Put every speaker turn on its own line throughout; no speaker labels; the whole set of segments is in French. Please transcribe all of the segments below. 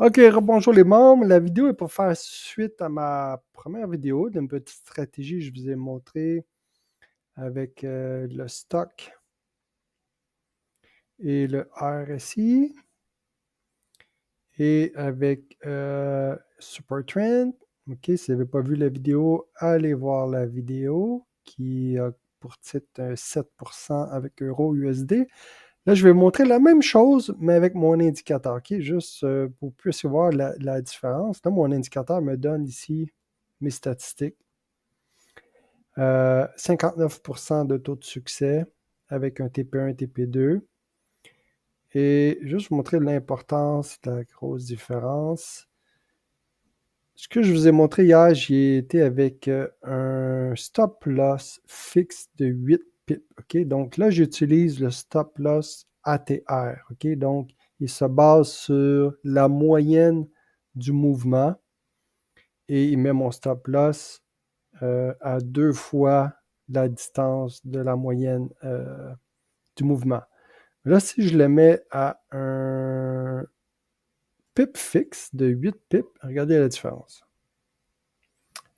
OK, rebonjour les membres. La vidéo est pour faire suite à ma première vidéo d'une petite stratégie que je vous ai montré avec le stock et le RSI et avec Supertrend. OK, si vous n'avez pas vu la vidéo, allez voir la vidéo qui a pour titre 7% avec Euro USD. Là, je vais vous montrer la même chose, mais avec mon indicateur, OK? Juste pour que vous puissiez voir la différence. Là, mon indicateur me donne ici mes statistiques. 59% de taux de succès avec un TP1 et TP2. Et juste vous montrer l'importance de la grosse différence. Ce que je vous ai montré hier, j'y ai été avec un stop loss fixe de 8 pips. OK? Donc là, j'utilise le stop loss ATR. OK? Donc, il se base sur la moyenne du mouvement et il met mon stop loss à 2 fois la distance de la moyenne du mouvement. Là, si je le mets à un pip fixe de 8 pips, regardez la différence.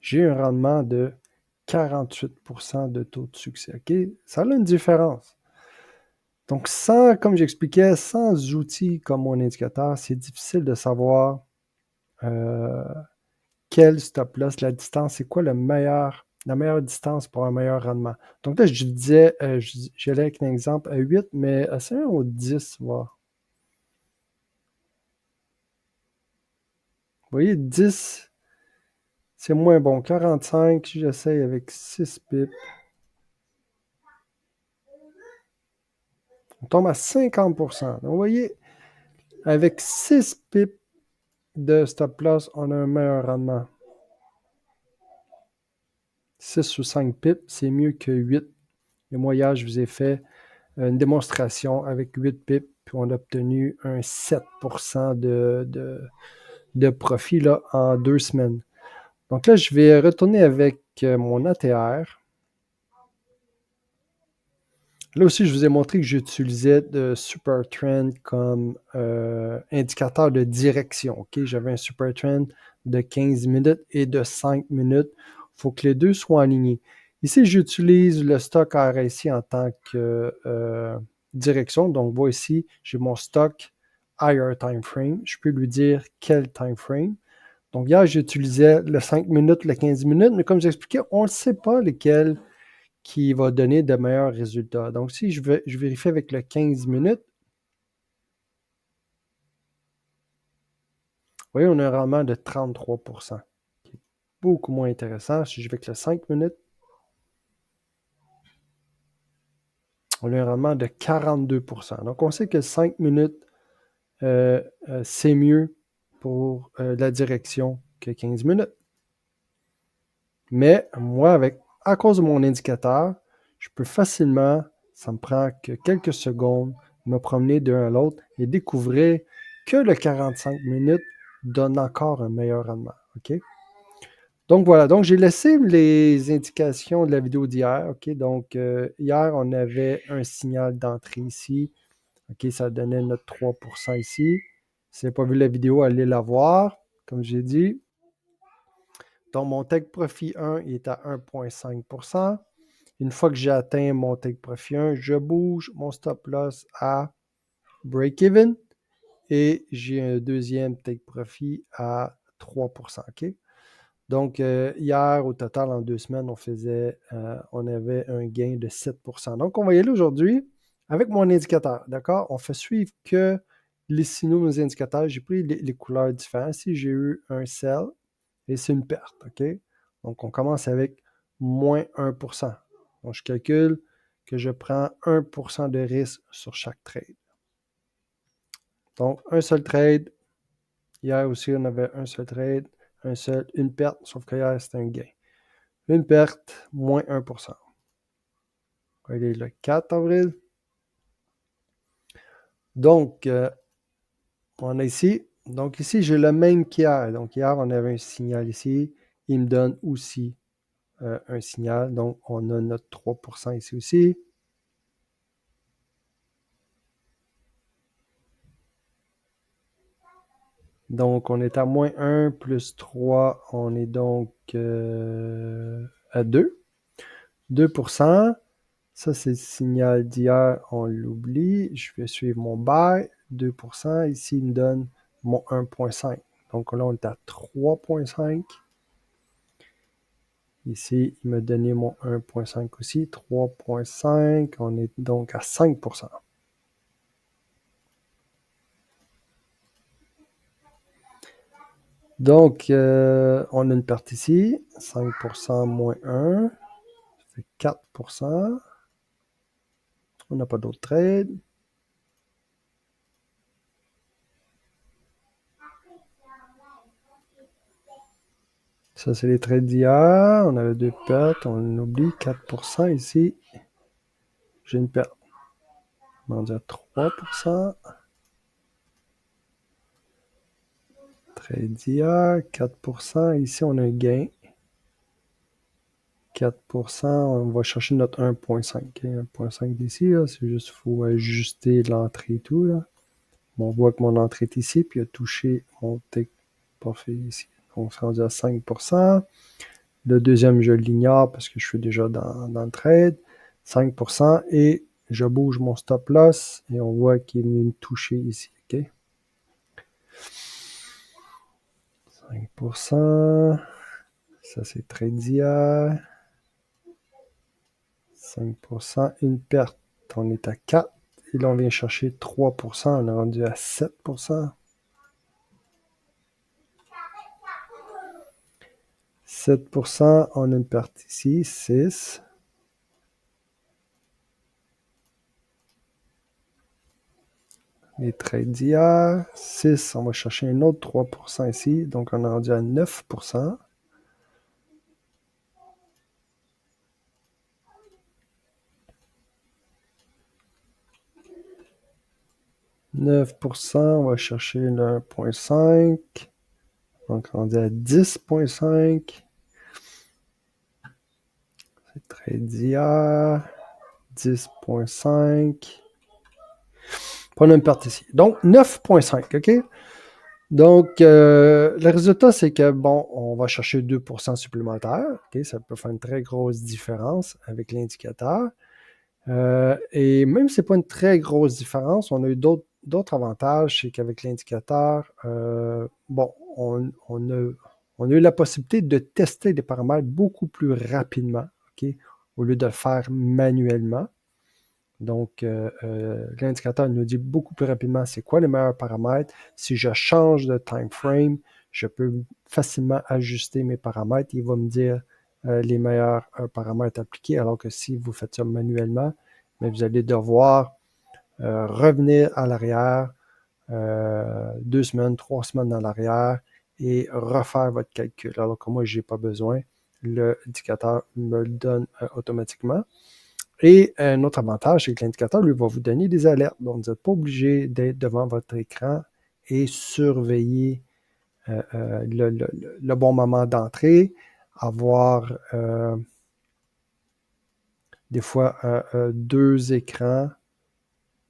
J'ai un rendement de 48% de taux de succès. OK? Ça a une différence. Donc, comme j'expliquais, sans outils comme mon indicateur, c'est difficile de savoir quel stop loss, la distance, c'est quoi la meilleure distance pour un meilleur rendement. Donc là, je disais, j'allais avec un exemple à 8, mais c'est un au 10, voir. Vous voyez, 10, c'est moins bon. 45, si j'essaye avec 6 pips, on tombe à 50%. Donc, vous voyez, avec 6 pips de stop loss, on a un meilleur rendement. 6 ou 5 pips, c'est mieux que 8. Et moi, hier, je vous ai fait une démonstration avec 8 pips, puis on a obtenu un 7% de profit là, en 2 semaines. Donc là, je vais retourner avec mon ATR. Là aussi, je vous ai montré que j'utilisais de Supertrend comme indicateur de direction. Okay? J'avais un Supertrend de 15 minutes et de 5 minutes. Il faut que les deux soient alignés. Ici, j'utilise le stock RSI en tant que direction. Donc, voici, j'ai mon stock higher time frame. Je peux lui dire quel time frame. Donc, hier, j'utilisais le 5 minutes, le 15 minutes, mais comme j'expliquais, on ne sait pas lesquels qui va donner de meilleurs résultats. Donc, si je vérifie avec le 15 minutes, vous voyez, on a un rendement de 33%, qui est beaucoup moins intéressant. Si je vais avec le 5 minutes, on a un rendement de 42%. Donc, on sait que 5 minutes, c'est mieux pour la direction que 15 minutes. Mais moi, à cause de mon indicateur, je peux facilement, ça me prend que quelques secondes, me promener d'un à l'autre et découvrir que le 45 minutes donne encore un meilleur rendement. OK? Donc voilà, donc j'ai laissé les indications de la vidéo d'hier. OK? Donc hier, on avait un signal d'entrée ici. OK, ça donnait notre 3% ici. Si vous n'avez pas vu la vidéo, allez la voir, comme j'ai dit. Donc, mon take profit 1 il est à 1,5%. Une fois que j'ai atteint mon take profit 1, je bouge mon stop loss à break-even et j'ai un deuxième take profit à 3%. OK? Donc, hier, au total, en 2 semaines, on avait un gain de 7%. Donc, on va y aller aujourd'hui avec mon indicateur. D'accord? On fait suivre que les signaux, nos indicateurs. J'ai pris les couleurs différentes. Ici, j'ai eu un sell et c'est une perte. OK? Donc, on commence avec moins 1%. Donc, je calcule que je prends 1% de risque sur chaque trade. Donc, un seul trade. Hier aussi, on avait un seul trade, une perte, sauf que hier, c'était un gain. Une perte, moins 1%. Il est le 4 avril. Donc, on a ici. Donc, ici, j'ai le même qu'hier. Donc, hier, on avait un signal ici. Il me donne aussi un signal. Donc, on a notre 3% ici aussi. Donc, on est à moins 1 plus 3, on est donc à 2. 2%. Ça, c'est le signal d'hier, on l'oublie. Je vais suivre mon buy. 2%. Ici, il me donne mon 1,5. Donc là, on est à 3,5. Ici, il m'a donné mon 1,5 aussi. 3,5. On est donc à 5%. Donc, on a une perte ici. 5% moins 1. Ça fait 4%. On n'a pas d'autres trades. Ça, c'est les trades d'hier. On avait 2 pertes. On oublie 4% ici. J'ai une perte. On dit à 3%. Trade d'hier, 4%. Ici, on a un gain. 4%. On va chercher notre 1,5. 1,5 d'ici, c'est juste qu'il faut ajuster l'entrée et tout. Là. On voit que mon entrée est ici, puis il a touché mon take profit ici. On se rendu à 5%. Le deuxième, je l'ignore parce que je suis déjà dans le trade. 5%. Et je bouge mon stop loss et on voit qu'il est venu toucher ici. OK? 5%. Ça, c'est trade d'hier. 5%. Une perte. On est à 4. Et là, on vient chercher 3%. On est rendu à 7%. 7%, on a une perte ici, 6. Les trades d'hier, 6, on va chercher un autre 3% ici, donc on est rendu à 9%. 9%, on va chercher le 1,5. Donc on est à 10,5. C'est trade d'hier, 10,5. On a une perte ici. Donc 9,5, OK? Donc, le résultat, c'est que, bon, on va chercher 2% supplémentaires. Okay? Ça peut faire une très grosse différence avec l'indicateur. Et même si ce n'est pas une très grosse différence, on a eu d'autres avantages. C'est qu'avec l'indicateur, bon, on a eu la possibilité de tester des paramètres beaucoup plus rapidement, okay? Au lieu de le faire manuellement. Donc, l'indicateur nous dit beaucoup plus rapidement c'est quoi les meilleurs paramètres. Si je change de time frame, je peux facilement ajuster mes paramètres. Il va me dire les meilleurs paramètres appliqués, alors que si vous faites ça manuellement, mais vous allez devoir revenir à l'arrière 2 semaines, 3 semaines en arrière et refaire votre calcul. Alors que moi, je n'ai pas besoin. L'indicateur me le donne automatiquement. Et un autre avantage, c'est que l'indicateur, lui, va vous donner des alertes. Donc, vous n'êtes pas obligé d'être devant votre écran et surveiller le bon moment d'entrée, avoir des fois 2 écrans,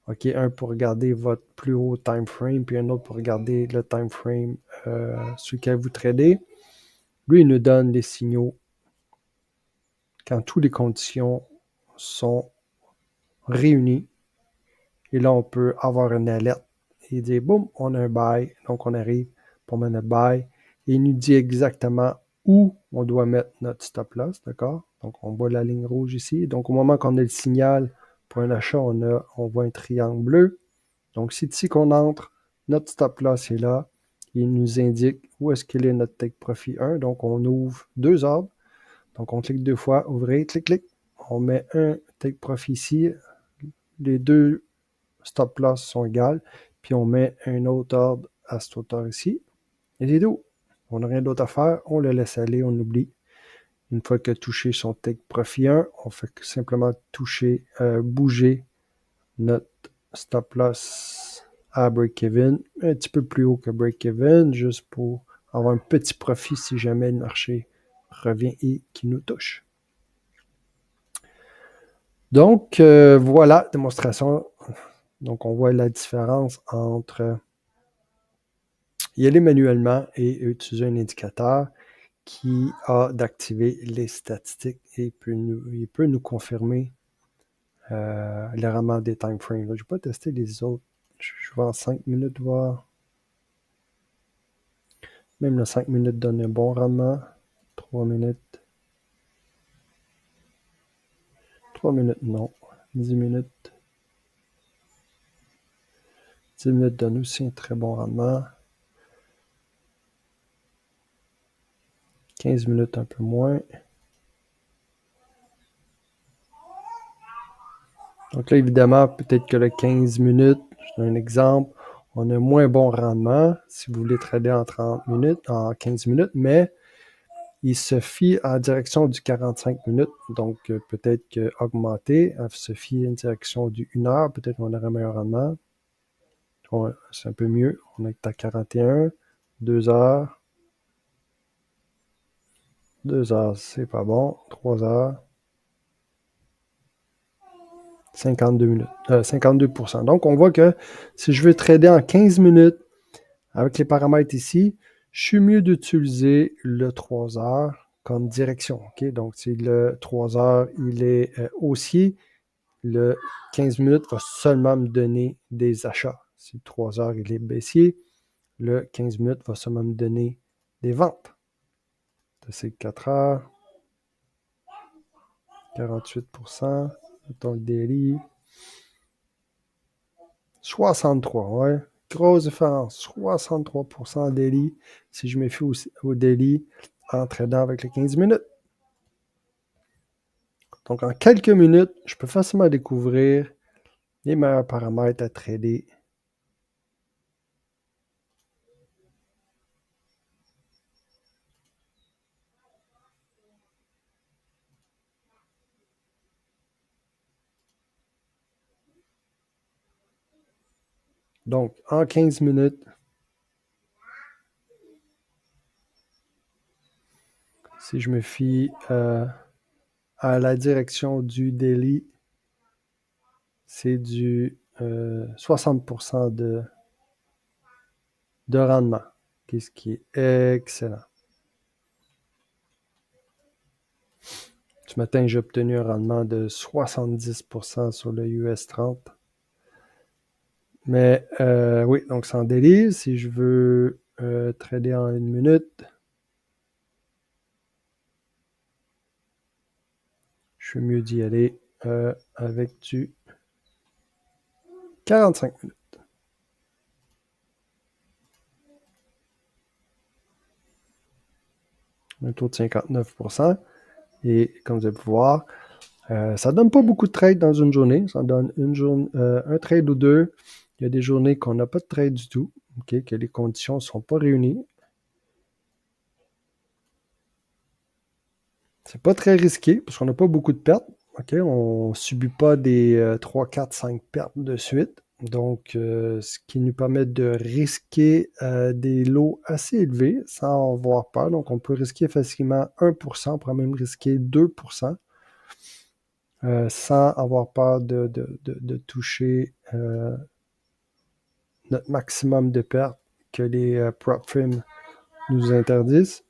OK, un pour regarder votre plus haut time frame, puis un autre pour regarder le time frame sur lequel vous tradez. Lui, il nous donne des signaux quand toutes les conditions sont réunies. Et là, on peut avoir une alerte et dire, boum, on a un buy. Donc, on arrive pour mettre notre buy. Et il nous dit exactement où on doit mettre notre stop loss, d'accord? Donc, on voit la ligne rouge ici. Donc, au moment qu'on a le signal pour un achat, on voit un triangle bleu. Donc, c'est ici qu'on entre. Notre stop loss est là. Il nous indique où est-ce qu'il est notre take profit 1. Donc, on ouvre 2 ordres. Donc, on clique 2 fois, ouvrir, clic, clic. On met un take profit ici. Les 2 stop loss sont égales, puis on met un autre ordre à cette hauteur ici. Et c'est tout. On n'a rien d'autre à faire, on le laisse aller, on oublie. Une fois que touché son take profit 1, on fait simplement toucher, bouger notre stop loss à break-even, un petit peu plus haut que break-even, juste pour avoir un petit profit si jamais le marché revient et qui nous touche. Donc, voilà, démonstration. Donc, on voit la différence entre y aller manuellement et utiliser un indicateur qui a d'activer les statistiques et il peut nous confirmer le rendement des time frames. Je ne vais pas tester les autres. Je vais en 5 minutes voir. Même le 5 minutes donne un bon rendement. 3 minutes. 3 minutes, non. 10 minutes. 10 minutes donne aussi un très bon rendement. 15 minutes, un peu moins. Donc là, évidemment, peut-être que le 15 minutes, je donne un exemple, on a moins bon rendement si vous voulez trader en 30 minutes, en 15 minutes, mais il se fie en direction du 45 minutes. Donc, peut-être qu'augmenter, se fie en direction du 1 heure, peut-être qu'on aura un meilleur rendement. C'est un peu mieux. On est à 41, 2 heures. 2 heures, c'est pas bon. 3 heures. 52 minutes. 52%. Donc, on voit que si je veux trader en 15 minutes avec les paramètres ici, je suis mieux d'utiliser le 3 heures comme direction. Okay? Donc, si le 3 heures, il est haussier, le 15 minutes va seulement me donner des achats. Si le 3 heures, il est baissier, le 15 minutes va seulement me donner des ventes. C'est 4 heures. 48%. Mettons le daily. 63, ouais. Grosse différence. 63% daily si je me fie au daily en tradant avec les 15 minutes. Donc, en quelques minutes, je peux facilement découvrir les meilleurs paramètres à trader. Donc, en 15 minutes, si je me fie à la direction du daily, c'est du 60% de rendement, ce qui est excellent. Ce matin, j'ai obtenu un rendement de 70% sur le US 30. Mais oui, donc c'est en daily. Si je veux trader en 1 minute, je suis mieux d'y aller avec du 45 minutes. Un taux de 59%. Et comme vous allez pouvoir voir, ça ne donne pas beaucoup de trades dans une journée. Ça donne un trade ou deux. Il y a des journées qu'on n'a pas de trade du tout, que les conditions ne sont pas réunies. C'est pas très risqué parce qu'on n'a pas beaucoup de pertes. On ne subit pas des 3, 4, 5 pertes de suite. Donc, ce qui nous permet de risquer des lots assez élevés sans avoir peur. Donc, on peut risquer facilement 1%, on pourrait même risquer 2%. Sans avoir peur de toucher notre maximum de pertes que les prop firms nous interdisent.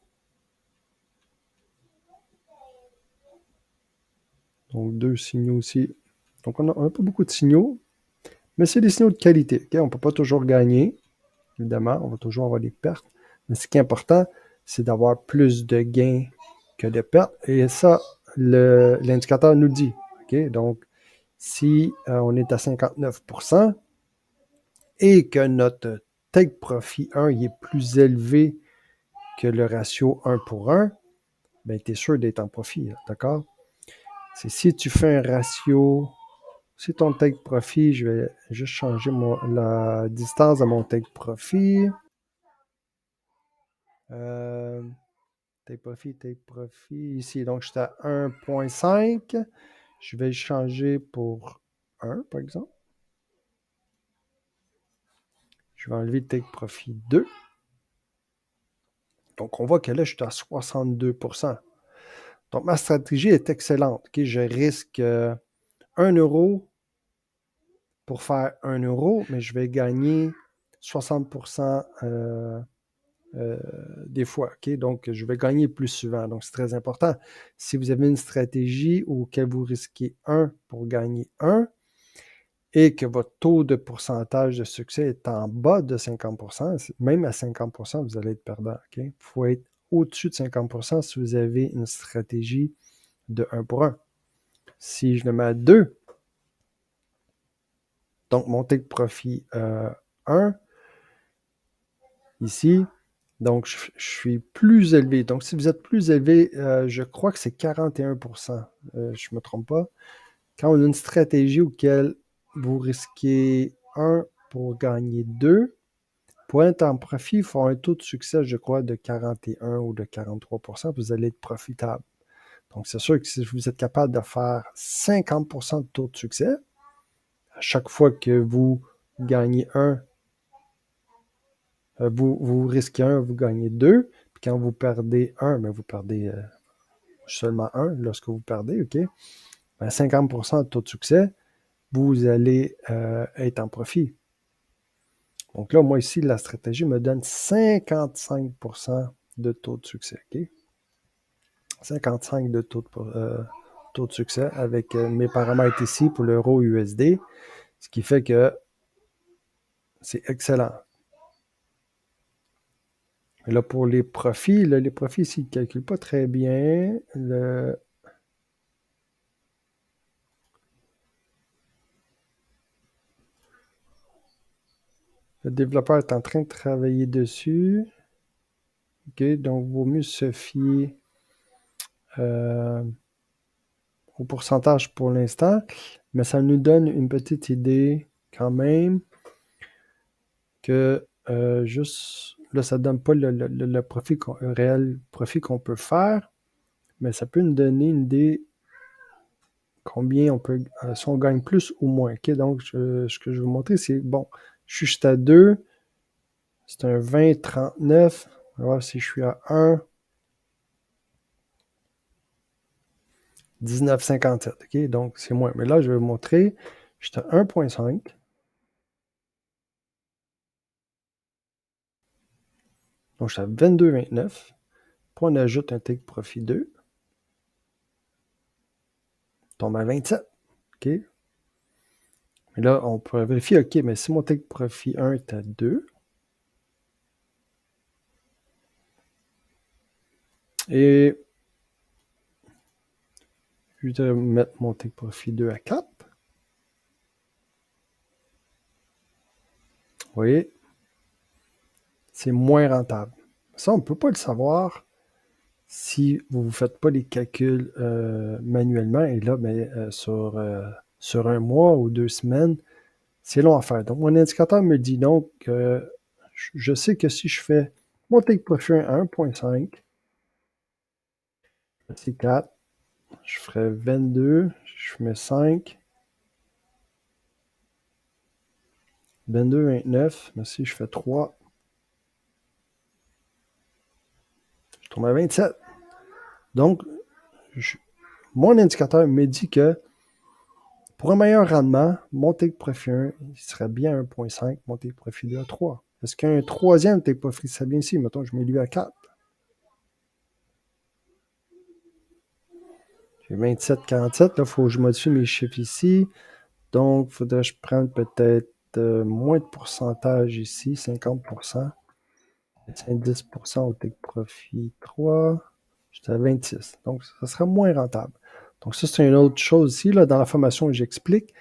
Donc, 2 signaux aussi. Donc, on n'a pas beaucoup de signaux, mais c'est des signaux de qualité. On ne peut pas toujours gagner, évidemment. On va toujours avoir des pertes. Mais ce qui est important, c'est d'avoir plus de gains que de pertes. Et ça, l'indicateur nous dit. Donc, si on est à 59%, et que notre take profit 1 il est plus élevé que le ratio 1 pour 1, ben, tu es sûr d'être en profit, d'accord? C'est si tu fais un ratio, si ton take profit, je vais juste changer la distance de mon take profit. Take profit, ici, donc j'étais à 1.5. Je vais changer pour 1, par exemple. Je vais enlever take profit 2. Donc, on voit que là, je suis à 62%. Donc, ma stratégie est excellente. Je risque 1 euro pour faire 1 euro, mais je vais gagner 60% des fois. OK? Donc, je vais gagner plus souvent. Donc, c'est très important. Si vous avez une stratégie auquel vous risquez 1 pour gagner 1 et que votre taux de pourcentage de succès est en bas de 50%, même à 50%, vous allez être perdant. OK? Il faut être au-dessus de 50% si vous avez une stratégie de 1 pour 1. Si je le mets à 2, donc mon take profit 1, ici, donc je suis plus élevé. Donc si vous êtes plus élevé, je crois que c'est 41%, je ne me trompe pas. Quand on a une stratégie auquel vous risquez 1 pour gagner 2, pour être en profit, il faut un taux de succès, je crois, de 41 ou de 43%, vous allez être profitable. Donc, c'est sûr que si vous êtes capable de faire 50% de taux de succès, à chaque fois que vous gagnez 1, vous risquez 1, vous gagnez 2. Puis quand vous perdez 1, ben vous perdez seulement 1 lorsque vous perdez, OK? Ben 50% de taux de succès, vous allez être en profit. Donc là, moi ici, la stratégie me donne 55% de taux de succès, OK? 55 de taux de succès avec mes paramètres ici pour l'euro USD, ce qui fait que c'est excellent. Et là, pour les profits, là, les profits ici, ils ne calculent pas très bien. Le développeur est en train de travailler dessus. OK, donc, il vaut mieux se fier au pourcentage pour l'instant, mais ça nous donne une petite idée quand même que juste, là, ça ne donne pas le profit réel profit qu'on peut faire, mais ça peut nous donner une idée combien on peut, si on gagne plus ou moins. OK, donc, ce que je vais vous montrer, c'est, bon, je suis juste à 2, c'est un 20,39. On va voir si je suis à 1, 19,57. OK, donc c'est moins. Mais là, je vais vous montrer, je suis à 1,5. Donc, je suis à 22,29. Puis on ajoute un take profit 2. Tombe à 27. OK. Mais là, on pourrait vérifier, OK, mais si mon take profit 1 est à 2, et je vais mettre mon take profit 2 à 4. Vous voyez, c'est moins rentable. Ça, on ne peut pas le savoir si vous ne faites pas les calculs manuellement. Et là, ben, sur un mois ou 2 semaines, c'est long à faire. Donc, mon indicateur me dit donc que je sais que si je fais mon take profit à 1,5, c'est 4, je ferais 22, je mets 5, 22, 29, mais si je fais 3, je tombe à 27. Donc, mon indicateur me dit que pour un meilleur rendement, mon take profit 1, il serait bien à 1,5, mon take profit 2 à 3. Est-ce qu'un troisième take profit serait bien ici? Mettons, je mets lui à 4. J'ai 27,47. Là, il faut que je modifie mes chiffres ici. Donc, il faudrait que je prenne peut-être moins de pourcentage ici, 50%. 10% au take profit 3. J'étais à 26. Donc, ça sera moins rentable. Donc, ça, c'est une autre chose ici. Là, dans la formation, j'explique.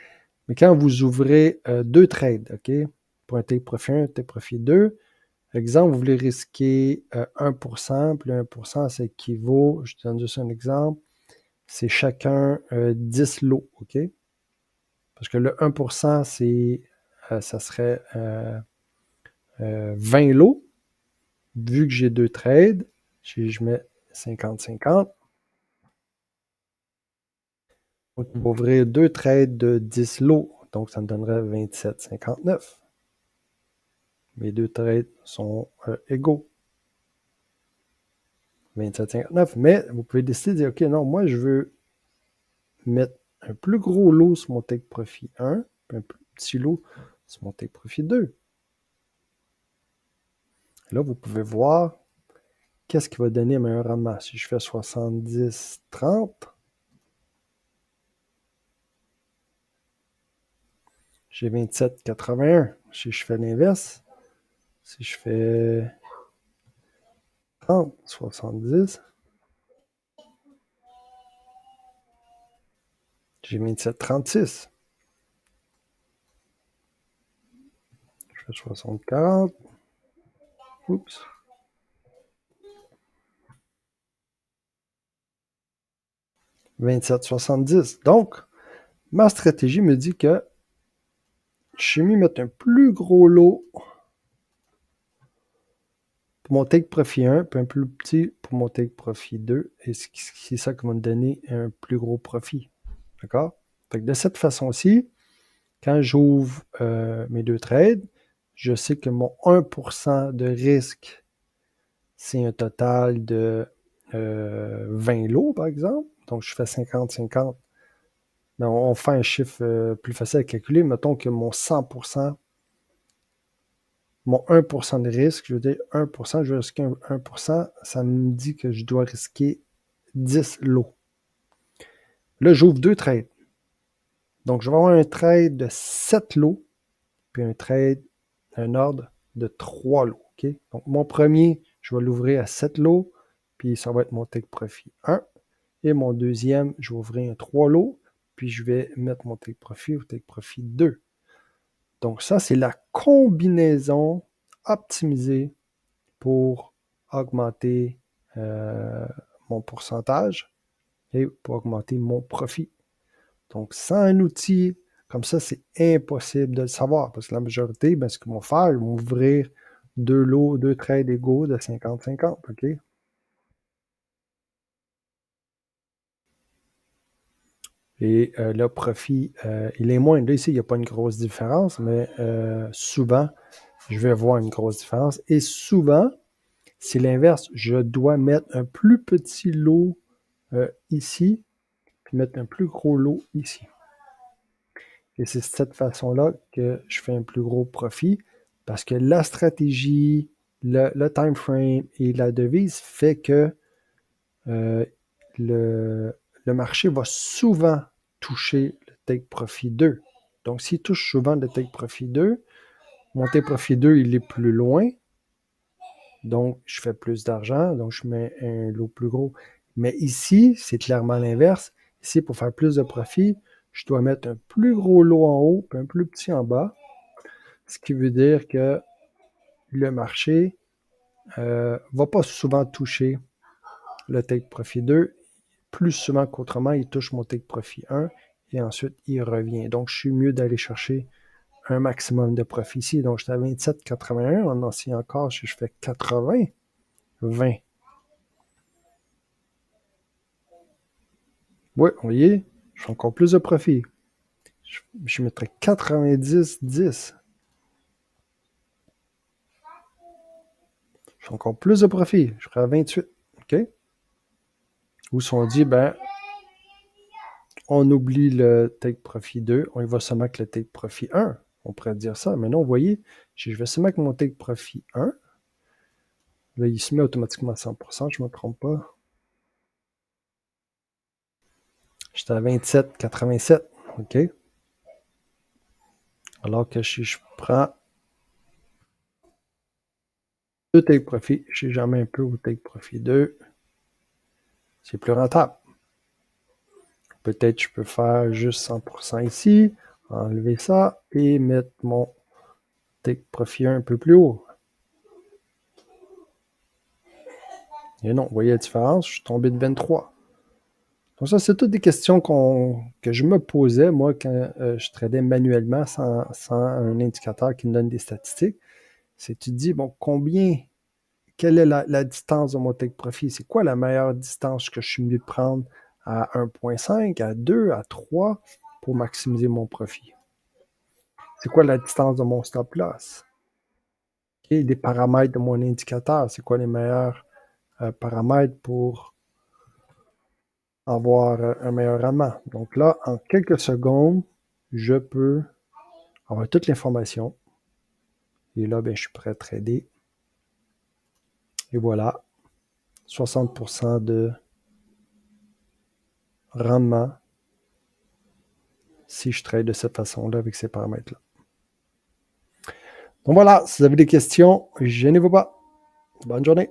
Mais quand vous ouvrez deux trades, OK, pour un take profit 1, un take profit 2, exemple, vous voulez risquer 1%, puis 1%, ça équivaut, je te donne juste un exemple, c'est chacun 10 lots, OK? Parce que le 1%, ça serait 20 lots. Vu que j'ai deux trades, je mets 50-50. Donc, on va ouvrir deux trades de 10 lots. Donc, ça me donnerait 27,59. Mes deux trades sont égaux. 27,59. Mais vous pouvez décider de dire, OK, non, moi, je veux mettre un plus gros lot sur mon take profit 1, puis un plus petit lot sur mon take profit 2. Là, vous pouvez voir qu'est-ce qui va donner un meilleur rendement. Si je fais 70-30, j'ai 27,81. Si je fais l'inverse, si je fais 30, 70, j'ai 27,36. Je fais 60-40. Oups. 27,70. Donc, ma stratégie me dit que je suis mis mettre un plus gros lot pour mon take profit 1, puis un plus petit pour mon take profit 2. Et c'est ça qui va me donner un plus gros profit. D'accord? Fait que de cette façon-ci, quand j'ouvre mes deux trades, je sais que mon 1% de risque, c'est un total de 20 lots, par exemple. Donc, je fais 50-50. Mais on fait un chiffre plus facile à calculer. Mettons que mon 100%, mon 1% de risque, je veux dire 1%, je vais risquer 1%, ça me dit que je dois risquer 10 lots. Là, j'ouvre deux trades. Donc, je vais avoir un trade de 7 lots, puis un ordre de 3 lots. Okay? Donc, mon premier, je vais l'ouvrir à 7 lots, puis ça va être mon take profit 1. Et mon deuxième, je vais ouvrir un 3 lots, puis je vais mettre mon take profit au take profit 2. Donc, ça, c'est la combinaison optimisée pour augmenter mon pourcentage et pour augmenter mon profit. Donc, sans un outil comme ça, c'est impossible de le savoir parce que la majorité, ce qu'ils vont faire, ils vont ouvrir deux lots, deux trades égaux de 50-50. OK? Et le profit, il est moindre. Là, ici, il n'y a pas une grosse différence, mais souvent, je vais voir une grosse différence. Et souvent, c'est l'inverse. Je dois mettre un plus petit lot ici, puis mettre un plus gros lot ici. Et c'est de cette façon-là que je fais un plus gros profit parce que la stratégie, le time frame et la devise fait que le, le marché va souvent toucher le take profit 2. Donc, s'il touche souvent le take profit 2, mon take profit 2, il est plus loin. Donc, je fais plus d'argent. Donc, je mets un lot plus gros. Mais ici, c'est clairement l'inverse. Ici, pour faire plus de profit, je dois mettre un plus gros lot en haut et un plus petit en bas. Ce qui veut dire que le marché ne va pas souvent toucher le take profit 2. Plus souvent qu'autrement, il touche mon take profit 1 et ensuite il revient. Donc, je suis mieux d'aller chercher un maximum de profit ici. Donc, j'étais à 27,81. En ancien encore, si je fais 80, 20. Oui, vous voyez, je fais encore plus de profit. Je mettrais 90, 10. Je fais encore plus de profit. Je ferais à 28. OK? Ou si on dit, on oublie le take profit 2, on y va seulement avec le take profit 1. On pourrait dire ça. Mais non, vous voyez, je vais seulement avec mon take profit 1. Là, il se met automatiquement à 100%, je ne me trompe pas. J'étais à 27,87. OK? Alors que si je prends deux take profit, je sais jamais un peu au take profit 2, c'est plus rentable. Peut-être je peux faire juste 100% ici, enlever ça et mettre mon take profit 1 un peu plus haut. Et non, vous voyez la différence, je suis tombé de 23. Donc ça, c'est toutes des questions que je me posais, moi, quand je tradais manuellement sans un indicateur qui me donne des statistiques. C'est tu te dis, bon, quelle est la distance de mon take profit? C'est quoi la meilleure distance que je suis mieux de prendre à 1,5, à 2, à 3 pour maximiser mon profit? C'est quoi la distance de mon stop loss? Okay, les paramètres de mon indicateur, c'est quoi les meilleurs paramètres pour avoir un meilleur rendement? Donc là, en quelques secondes, je peux avoir toute l'information. Et là, je suis prêt à trader. Et voilà, 60% de rendement si je trade de cette façon-là avec ces paramètres-là. Donc voilà, si vous avez des questions, gênez-vous pas. Bonne journée.